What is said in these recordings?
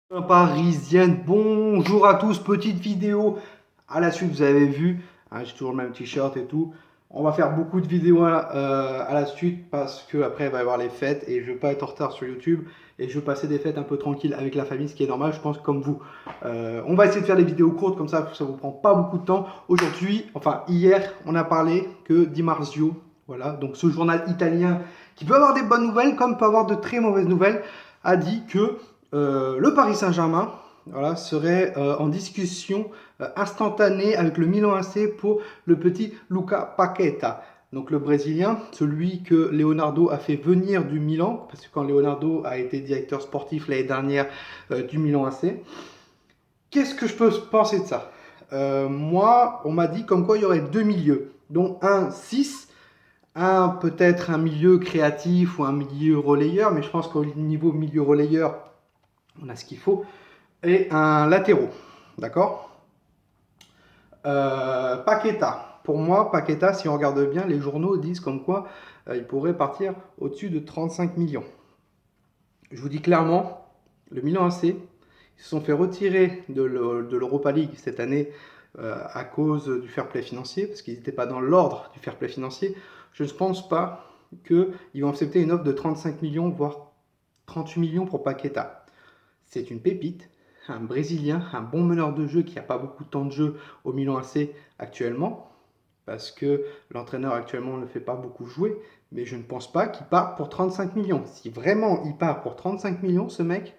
Parisienne, bonjour à tous, petite vidéo à la suite, vous avez vu, hein, j'ai toujours le même t-shirt et tout. On va faire beaucoup de vidéos à la suite parce que après il va y avoir les fêtes et je veux pas être en retard sur YouTube et je veux passer des fêtes un peu tranquilles avec la famille, ce qui est normal, je pense, comme vous. On va essayer de faire des vidéos courtes comme ça vous prend pas beaucoup de temps. Aujourd'hui, enfin hier, on a parlé que Di Marzio, voilà, donc ce journal italien qui peut avoir des bonnes nouvelles comme peut avoir de très mauvaises nouvelles, a dit que le Paris Saint-Germain, voilà, serait en discussion instantanée avec le Milan AC pour le petit Luca Paqueta. Donc le Brésilien, celui que Leonardo a fait venir du Milan, parce que quand Leonardo a été directeur sportif l'année dernière du Milan AC, qu'est-ce que je peux penser de ça? Moi, on m'a dit comme quoi il y aurait deux milieux, dont un 6, un peut-être un milieu créatif ou un milieu relayeur, mais je pense qu'au niveau milieu relayeur, on a ce qu'il faut, et un latéraux. D'accord. Paqueta. Pour moi, Paqueta, si on regarde bien, les journaux disent comme quoi il pourrait partir au-dessus de 35 millions. Je vous dis clairement, le Milan AC, ils se sont fait retirer de l'Europa League cette année à cause du fair play financier, parce qu'ils n'étaient pas dans l'ordre du fair play financier. Je ne pense pas qu'ils vont accepter une offre de 35 millions, voire 38 millions pour Paqueta. C'est une pépite, un Brésilien, un bon meneur de jeu qui n'a pas beaucoup de temps de jeu au Milan AC actuellement, parce que l'entraîneur actuellement ne le fait pas beaucoup jouer, mais je ne pense pas qu'il part pour 35 millions. Si vraiment il part pour 35 millions, ce mec,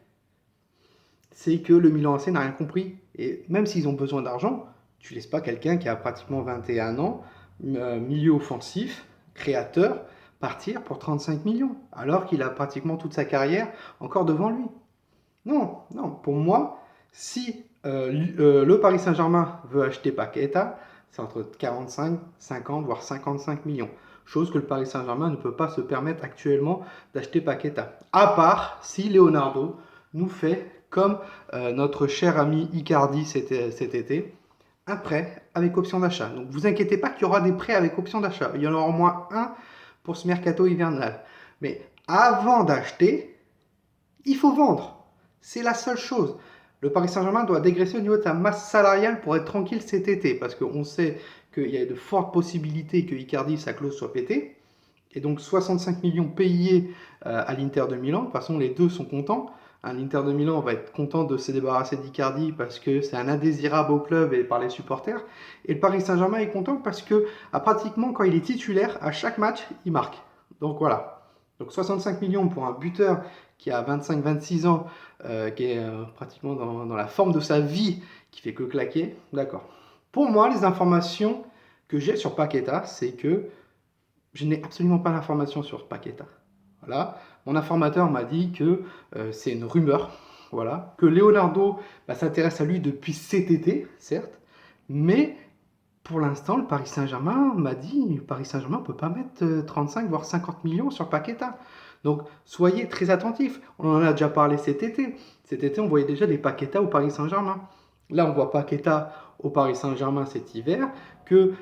c'est que le Milan AC n'a rien compris. Et même s'ils ont besoin d'argent, tu laisses pas quelqu'un qui a pratiquement 21 ans, milieu offensif, créateur, partir pour 35 millions, alors qu'il a pratiquement toute sa carrière encore devant lui. Non, non, pour moi, si le Paris Saint-Germain veut acheter Paqueta, c'est entre 45, 50, voire 55 millions. Chose que le Paris Saint-Germain ne peut pas se permettre actuellement d'acheter Paqueta. À part si Leonardo nous fait comme notre cher ami Icardi cet été, un prêt avec option d'achat. Donc vous inquiétez pas qu'il y aura des prêts avec option d'achat. Il y en aura au moins un pour ce mercato hivernal. Mais avant d'acheter, il faut vendre. C'est la seule chose. Le Paris Saint-Germain doit dégraisser au niveau de sa masse salariale pour être tranquille cet été, parce qu'on sait qu'il y a de fortes possibilités que Icardi, sa clause soit pétée. Et donc 65 millions payés à l'Inter de Milan. De toute façon, les deux sont contents. L'Inter de Milan va être content de se débarrasser d'Icardi parce que c'est un indésirable au club et par les supporters. Et le Paris Saint-Germain est content parce que pratiquement quand il est titulaire, à chaque match, il marque. Donc voilà. Donc 65 millions pour un buteur qui a 25-26 ans, qui est pratiquement dans la forme de sa vie, qui fait que claquer. D'accord. Pour moi, les informations que j'ai sur Paqueta, c'est que je n'ai absolument pas d'informations sur Paqueta. Voilà. Mon informateur m'a dit que c'est une rumeur, voilà, que Leonardo s'intéresse à lui depuis cet été, certes, mais pour l'instant, le Paris Saint-Germain m'a dit le Paris Saint-Germain ne peut pas mettre 35 voire 50 millions sur Paqueta. Donc soyez très attentifs. On en a déjà parlé cet été. Cet été, on voyait déjà des Paqueta au Paris Saint-Germain. Là, on voit Paqueta au Paris Saint-Germain cet hiver, que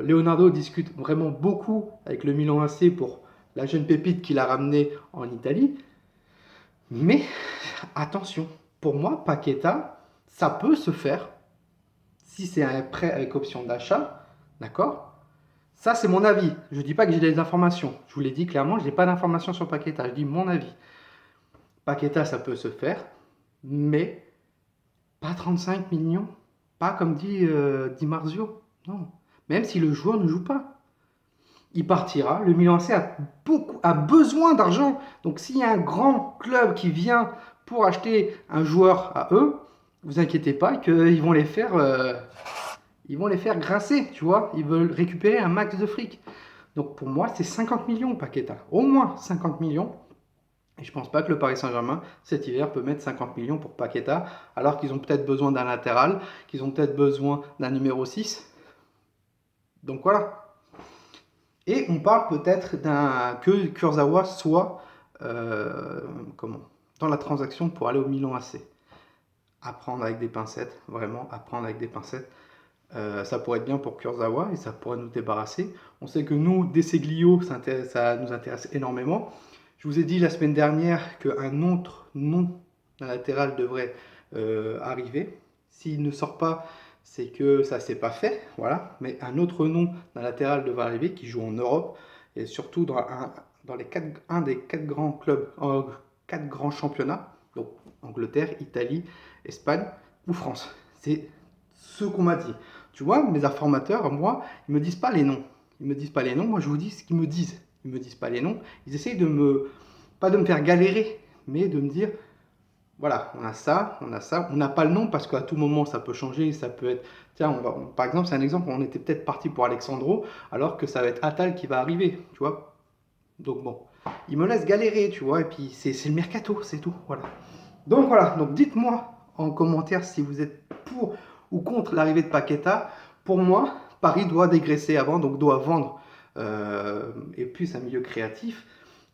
Leonardo discute vraiment beaucoup avec le Milan AC pour la jeune pépite qu'il a ramenée en Italie. Mais attention, pour moi, Paqueta, ça peut se faire si c'est un prêt avec option d'achat, d'accord? Ça, c'est mon avis. Je ne dis pas que j'ai des informations. Je vous l'ai dit clairement, je n'ai pas d'informations sur Paqueta. Je dis mon avis. Paqueta, ça peut se faire, mais pas 35 millions. Pas comme dit Di Marzio. Non. Même si le joueur ne joue pas. Il partira. Le Milan AC a besoin d'argent. Donc s'il y a un grand club qui vient pour acheter un joueur à eux, vous inquiétez pas qu'ils vont les faire grincer, tu vois. Ils veulent récupérer un max de fric. Donc pour moi, c'est 50 millions Paqueta. Au moins 50 millions. Et je ne pense pas que le Paris Saint-Germain, cet hiver, peut mettre 50 millions pour Paqueta, alors qu'ils ont peut-être besoin d'un latéral, qu'ils ont peut-être besoin d'un numéro 6. Donc voilà. Et on parle peut-être que Kurzawa soit dans la transaction pour aller au Milan AC. À prendre avec des pincettes, vraiment, à prendre avec des pincettes. Ça pourrait être bien pour Kurzawa et ça pourrait nous débarrasser. On sait que nous, Deseglio, ça nous intéresse énormément. Je vous ai dit la semaine dernière qu'un autre nom d'un latéral devrait arriver. S'il ne sort pas, c'est que ça s'est pas fait, voilà. Mais un autre nom d'un latéral devrait arriver qui joue en Europe et surtout dans un des 4 grands clubs, 4 grands championnats, donc Angleterre, Italie, Espagne ou France. C'est ce qu'on m'a dit. Tu vois, mes informateurs, moi, ils me disent pas les noms. Ils me disent pas les noms, moi je vous dis ce qu'ils me disent. Ils me disent pas les noms. Ils essayent pas de me faire galérer, mais de me dire, voilà, on a ça, on a ça. On n'a pas le nom parce qu'à tout moment ça peut changer, ça peut être, tiens, par exemple, c'est un exemple, on était peut-être parti pour Alexandro, alors que ça va être Attal qui va arriver, tu vois. Donc bon, ils me laissent galérer, tu vois, et puis c'est le mercato, c'est tout, voilà. Donc voilà, donc dites-moi en commentaire si vous êtes pour ou contre l'arrivée de Paqueta. Pour moi, Paris doit dégraisser avant, donc doit vendre. Et puis c'est un milieu créatif.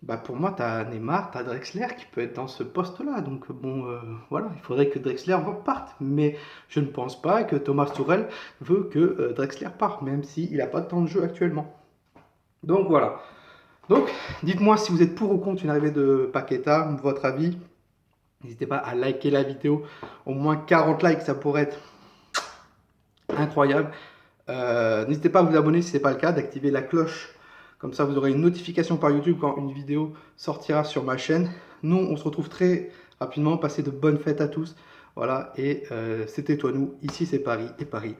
Bah pour moi, tu as Neymar, tu as Drexler qui peut être dans ce poste-là. Donc bon, voilà, il faudrait que Drexler parte. Mais je ne pense pas que Thomas Tuchel veut que Drexler parte, même s'il n'a pas de temps de jeu actuellement. Donc voilà. Donc, dites-moi si vous êtes pour ou contre une arrivée de Paqueta, votre avis. N'hésitez pas à liker la vidéo. Au moins 40 likes, ça pourrait être incroyable. N'hésitez pas à vous abonner si ce n'est pas le cas, d'activer la cloche. Comme ça, vous aurez une notification par YouTube quand une vidéo sortira sur ma chaîne. Nous, on se retrouve très rapidement. Passez de bonnes fêtes à tous. Voilà, et c'était toi, nous. Ici, c'est Paris et Paris.